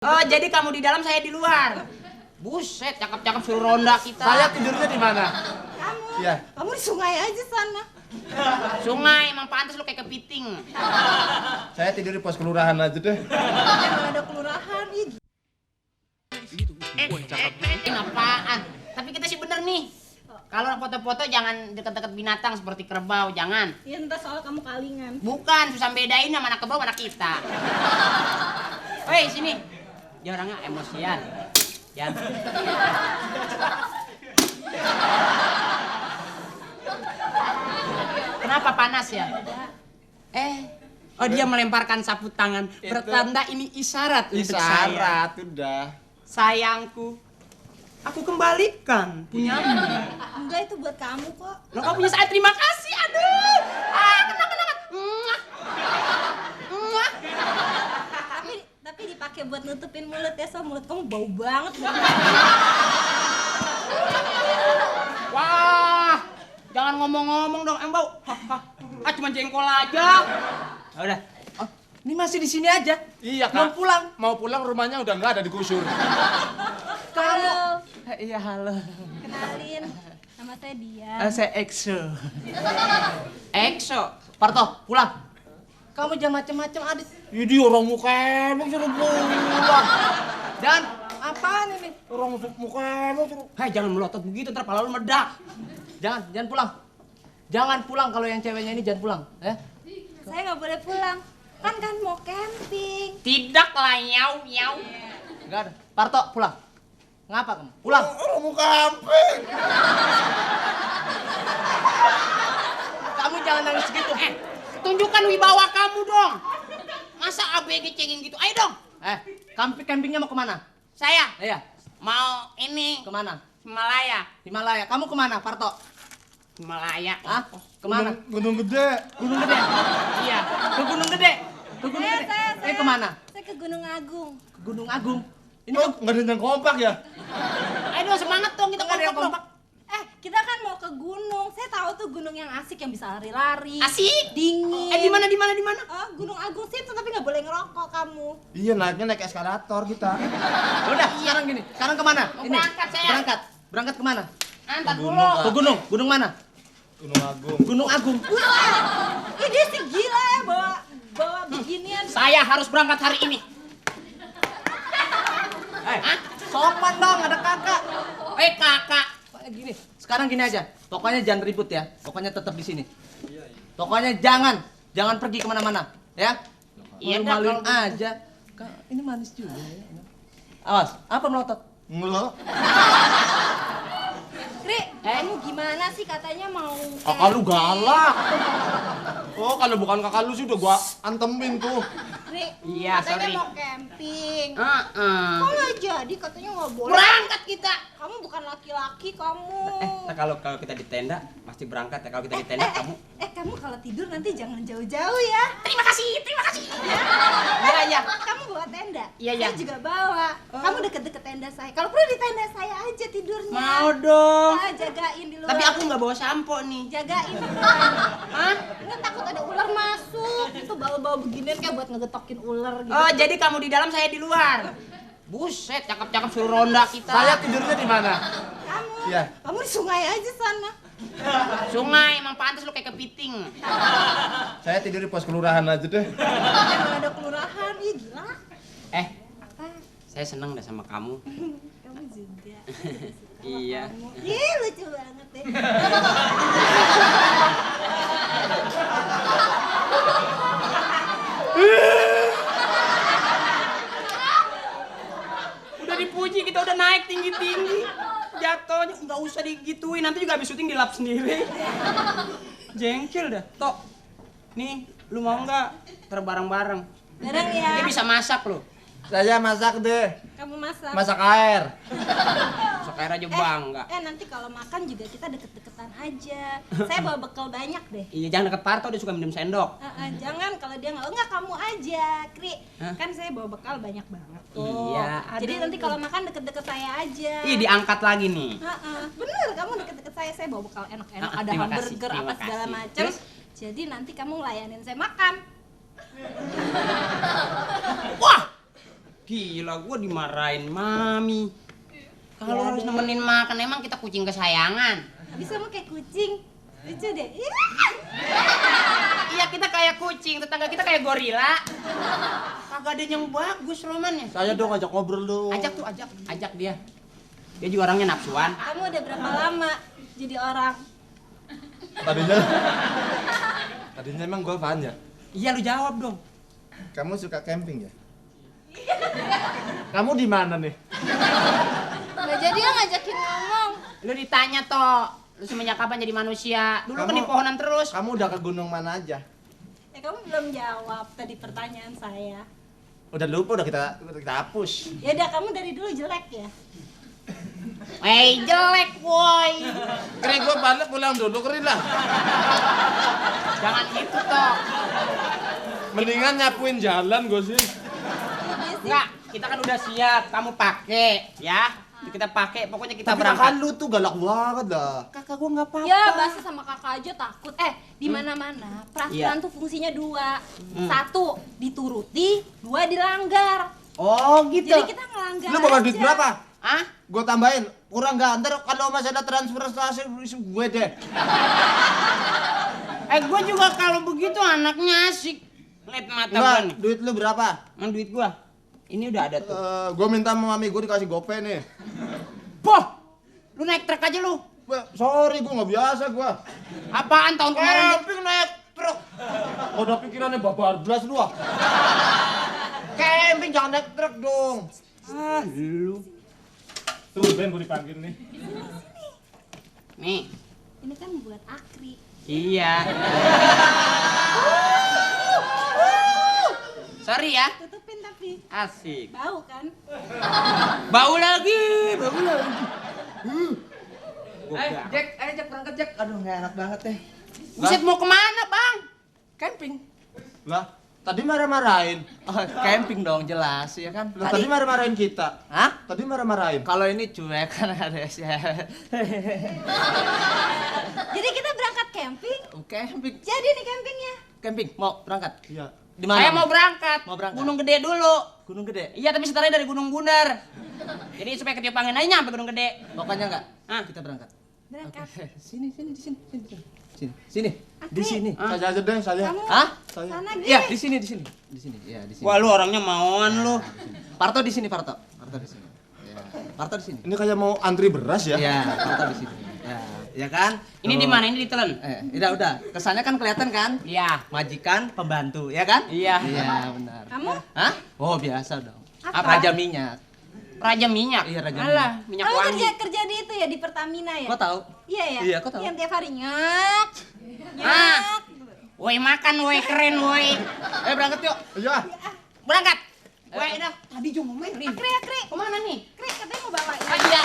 Oh, jadi kamu di dalam, saya di luar. Buset, cakep-cakep suruh ronda kita. Saya tidurnya di mana? Kamu? Iya. Kamu di sungai aja sana. Sungai, emang pantas lu kayak kepiting. Saya tidur di pos kelurahan aja deh. Emang ada kelurahan. Ih, Apaan? Tapi kita sih bener nih. Kalau foto-foto jangan deket-deket binatang seperti kerbau, jangan. ya entah soal kamu kalingan. Bukan, susah bedain sama anak kerbau, anak kita. Woi, sini. Dia orangnya emosian. Jangan. Kenapa panas ya? Oh dia melemparkan sapu tangan. Itu. Bertanda ini isyarat untuk saya. Isyarat udah. Sayangku, aku kembalikan punyamu. Enggak, itu buat kamu kok. Lo kau punya saya, terima kasih. Aduh. Kenang. Muah. Muah. Tapi dipakai buat nutupin mulut ya, so mulut kamu bau banget. Wah, jangan ngomong-ngomong dong, Embau. Cuma jengkol aja. Udah. Oh, ini masih di sini aja. Iya, Kak. Mau pulang? Mau pulang, rumahnya udah nggak ada, digusur. Halo, Iya, halo. kenalin. Nama saya Dia. Saya Exo. Exo. Parto, pulang. Kamu jangan macem-macem, Adit. Ini orang muka emang suruh pulang. Dan apaan ini? Orang muka emang suruh. Hai, jangan melotot begitu, ntar pala lu meledak. Jangan pulang. Jangan pulang kalau yang ceweknya ini jangan pulang, ya. Saya nggak boleh pulang. Kan mau camping. Tidak lah, nyau. Enggak ada. Parto, pulang. Ngapa kamu? Pulang. Orang muka camping. Kamu jangan nangis gitu. Tunjukkan wibawa kamu dong. Masa ABG cengin gitu? Ayo dong. Campingnya mau kemana? Saya? Iya. Mau ini. Kemana? Himalaya. Himalaya. Kamu kemana, Parto? Himalaya. Hah? Kemana? Gunung gede. Gunung Gede? Iya. Ke Gunung Gede? Ke Gunung Gede? Saya Kemana? Saya ke Gunung Agung. Ke Gunung Agung. Ini Oh, nggak ada yang kompak ya? ayo dong, semangat dong, kita Nggak ada yang kompak. Kita kan mau ke gunung. Saya tahu tuh gunung yang asik yang bisa lari-lari. Asik. Dingin. Di mana? Oh, Gunung Agung situ, tapi nggak boleh ngerokok kamu. Iya, naiknya naik eskalator kita. Udah, sekarang gini. Sekarang kemana? Mau Ini. berangkat saya. Berangkat kemana? Antar Gunung, dulu. Kak. Ke gunung. Gunung mana? Gunung Agung. Gunung Agung. Ih, dia sih gila ya bawa beginian. Saya harus berangkat hari ini. Sopan dong, ada kakak. Kakak. Gini, sekarang gini aja. Pokoknya jangan ribut ya. Pokoknya tetap di sini. Pokoknya jangan pergi kemana-mana, ya. Malu-maluin aja. Ini manis juga ya. Awas, apa melotot? Ngelok. Kri, kamu gimana sih katanya mau Kakak lu galak. Oh, kalau bukan kakak lu sih udah gua antemin tuh. Kri, Iya, katanya sorry. mau camping. Heeh. Kok nggak jadi? Katanya nggak boleh. Berangkat kita. Kamu bukan laki-laki kamu. Kalau kita di tenda pasti berangkat ya. Kalau kita di tenda kamu. Kamu kalau tidur nanti jangan jauh-jauh ya. Terima kasih. Iya. Kamu bawa tenda. Iya. Saya juga bawa. Kamu deket-deket tenda saya. Kalau perlu di tenda saya aja tidurnya. Mau dong. Jagain di luar. Tapi aku nggak bawa sampo nih. Jagain di luar. Hah? Nggak takut ada ular masuk. Itu bawa-bawa beginian kayak buat ngegetokin ular gitu. Oh, jadi kamu di dalam, saya di luar. Buset, cakep-cakep suruh ronda kita. Saya tidurnya di mana? Kamu? Iya. Kamu di sungai aja sana. Sungai, emang pantas lu kayak kepiting. Saya tidur di pos kelurahan aja deh. Emang ada kelurahan. Ih, gila. Apa? Saya seneng deh sama kamu. Kamu juga. Iya. Ih, lucu banget deh. Udah dipuji, kita udah naik tinggi-tinggi. Jatuhnya nggak usah digituin, nanti juga habis syuting dilap sendiri. Jengkel dah. Tok, nih, lu mau nggak bareng-bareng? Bareng ya. Dia bisa masak lo. Saya masak deh. Kamu masak. Masak air. Sekarang aja bangga. Nanti kalau makan juga kita deket-deketan aja. Saya bawa bekal banyak deh. Iya, jangan deket Parto, dia suka minum sendok. Jangan kalau dia enggak kamu aja, Kri. Hah? Kan saya bawa bekal banyak banget tuh. Iya, Jadi aduh. nanti kalau makan deket-deket saya aja. Ih, diangkat lagi nih. Bener, kamu deket-deket saya bawa bekal enak-enak, ada Terima hamburger kasih, apa terima segala kasih. macam. Terus? Jadi nanti kamu ngelayanin saya makan. Wah, Gila, gua dimarahin mami. Kalau harus nemenin makan, emang kita kucing kesayangan. Habis kamu kayak kucing. Lucu deh. Iya, kita kayak kucing, tetangga kita kayak gorila. Kagak ada yang bagus romannya. Saya dong ajak ngobrol dong. Ajak dia. Dia juga orangnya nafsuan. Kamu udah berapa lama jadi orang? Tadinya emang gua apaan ya? Iya, lu jawab dong. Kamu suka camping ya? Kamu di mana nih? Nggak jadi ya ngajakin ngomong. Lu ditanya toh, lu semenjak kapan jadi manusia? Dulu kan di pohonan terus. Kamu udah ke gunung mana aja? Ya kamu belum jawab tadi pertanyaan saya. Udah lupa, udah kita hapus. Ya udah kamu dari dulu jelek ya. Jelek, woi. Keren gua balik pulang dulu, keren lah. Jangan gitu toh. Mendingan nyapuin jalan gua sih. Enggak, kita kan udah siap. Kamu pakai, ya. Kita pakai, pokoknya kita Tapi berangkat. kakak lu tuh galak banget dah. Kakak gua nggak apa-apa. Ya bahasa sama kakak aja takut. Di mana-mana peraturan Iya. tuh fungsinya dua. Satu dituruti, dua dilanggar. Oh, gitu. Jadi kita ngelanggar. Lu bawa duit aja. berapa? Hah? Gua tambahin. Kurang nggak? Ntar kalau masih ada transferasi gue deh. Gua juga kalau begitu anaknya asik. Lihat mata gua Enggak, nih. duit lu berapa? Mana duit gua? Ini udah ada tuh. Gua minta sama mami gua dikasih gopay nih. Poh! Lu naik truk aja lu. Sorry, gua nggak biasa gua. Apaan tahun kemarin? Camping naik truk. Udah pikirannya bablas lu ah. Camping jangan naik truk dong. Ah, lu. Tuh, Ben gua dipanggil nih. Nih. Ini kan buat Akri. Iya. Sorry ya. Tutupin tapi Asik. bau kan? Bau lagi, bau lagi. Jack, ayo Jack berangkat Jack. Aduh, nggak enak banget deh. Buset, mau kemana, Bang? Camping. Lah, tadi marah-marahin. Oh, camping dong, jelas ya kan. Lah, tadi marah-marahin kita. Hah? Tadi marah-marahin. Kalau ini cuek kan ada sih. Jadi kita berangkat camping. Camping. Jadi nih campingnya. Camping, mau berangkat? Iya. Di mana? Saya mau berangkat. Mau berangkat. Gunung Gede dulu. Gunung Gede. Iya, tapi setarnya dari Gunung Bundar. Jadi supaya ketiup angin aja nyampe Gunung Gede. Pokoknya enggak. Hah? Kita berangkat. Berangkat. Sini. Sini. Di sini. Saya aja deh, saya. Kamu Hah? Saya. sana Iya, Gi. di sini. Iya, di sini. Wah, lu orangnya mauan lu. Parto di sini, Parto di sini. Ya. Parto di sini. Ini kayak mau antri beras ya? Iya, Parto di sini. Ya kan? Ini di mana? Ini di Telen. Udah. Kesannya kan kelihatan kan? Iya. Majikan, pembantu, ya kan? Iya. Iya, benar. Kamu? Hah? Oh, biasa dong. Apa? Raja minyak. Raja minyak. Iya, Raja Alah, minyak Kamu wangi. kerja di itu ya di Pertamina ya? Kok tahu? Iya ya. Iya, kok tahu? Yang tiap hari nyak. Ah. Nyak. Woi, makan, woi, keren, woi. Berangkat yuk. Iya. Berangkat. Woi, dah. Tadi cuma main nih. Akri. Kemana nih? Akri katanya mau bawain. Ah, iya.